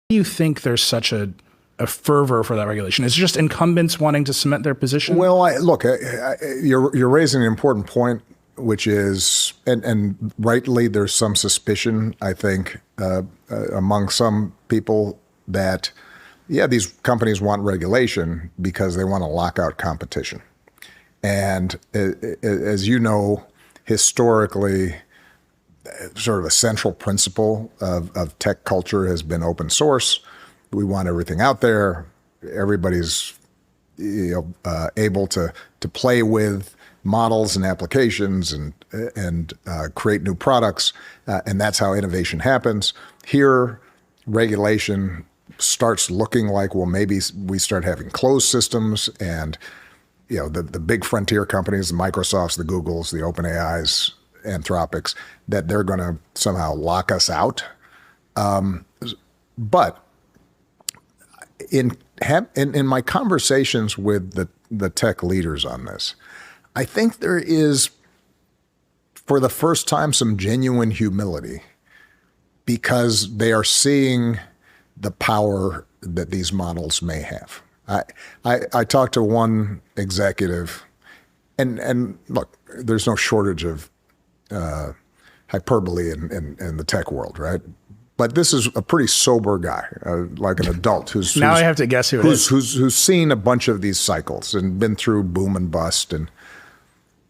do you think there's such a fervor for that regulation? Is it just incumbents wanting to cement their position? Well, look, you're raising an important point, which is, and rightly, there's some suspicion, I think, among some people that, yeah, these companies want regulation because they want to lock out competition. And as you know, historically, sort of a central principle of tech culture has been open source. We want everything out there. Everybody's able to play with models and applications and create new products, and that's how innovation happens. Here, regulation starts looking like, well, maybe we start having closed systems, and the big frontier companies, the Microsofts, the Googles, the OpenAIs, Anthropics, that they're going to somehow lock us out. But in my conversations with the tech leaders on this, I think there is, for the first time, some genuine humility because they are seeing the power that these models may have. I talked to one executive, and look, there's no shortage of hyperbole in the tech world, right? But this is a pretty sober guy, like an adult who's now I have to guess who it is. Who's seen a bunch of these cycles and been through boom and bust.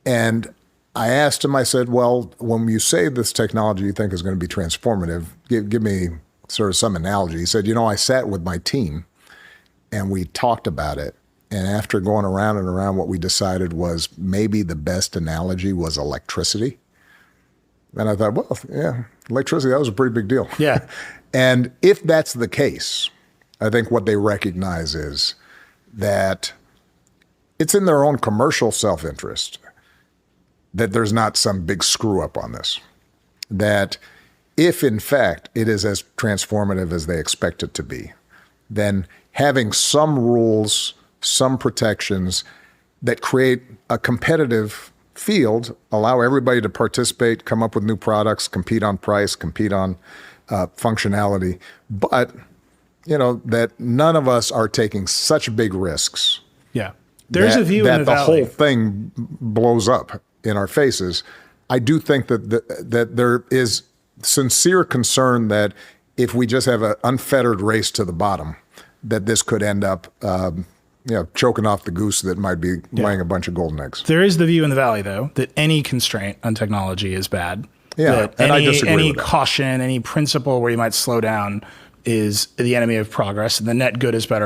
And I asked him, I said, well, when you say this technology you think is going to be transformative, give me sort of some analogy. He said, I sat with my team and we talked about it. And after going around and around, what we decided was maybe the best analogy was electricity. And I thought, well, yeah, electricity, that was a pretty big deal. Yeah. And if that's the case, I think what they recognize is that it's in their own commercial self-interest that there's not some big screw up on this. That if, in fact, it is as transformative as they expect it to be, then having some rules, some protections that create a competitive field, allow everybody to participate, come up with new products, compete on price, compete on functionality, but that none of us are taking such big risks. Yeah, there's a view in the that the valley. whole thing blows up in our faces. I do think that there is sincere concern that if we just have an unfettered race to the bottom, that this could end up choking off the goose that might be laying a bunch of golden eggs. There is the view in the valley, though, that any constraint on technology is bad. Yeah, and I disagree any with that. caution, any principle where you might slow down is the enemy of progress, and the net good is better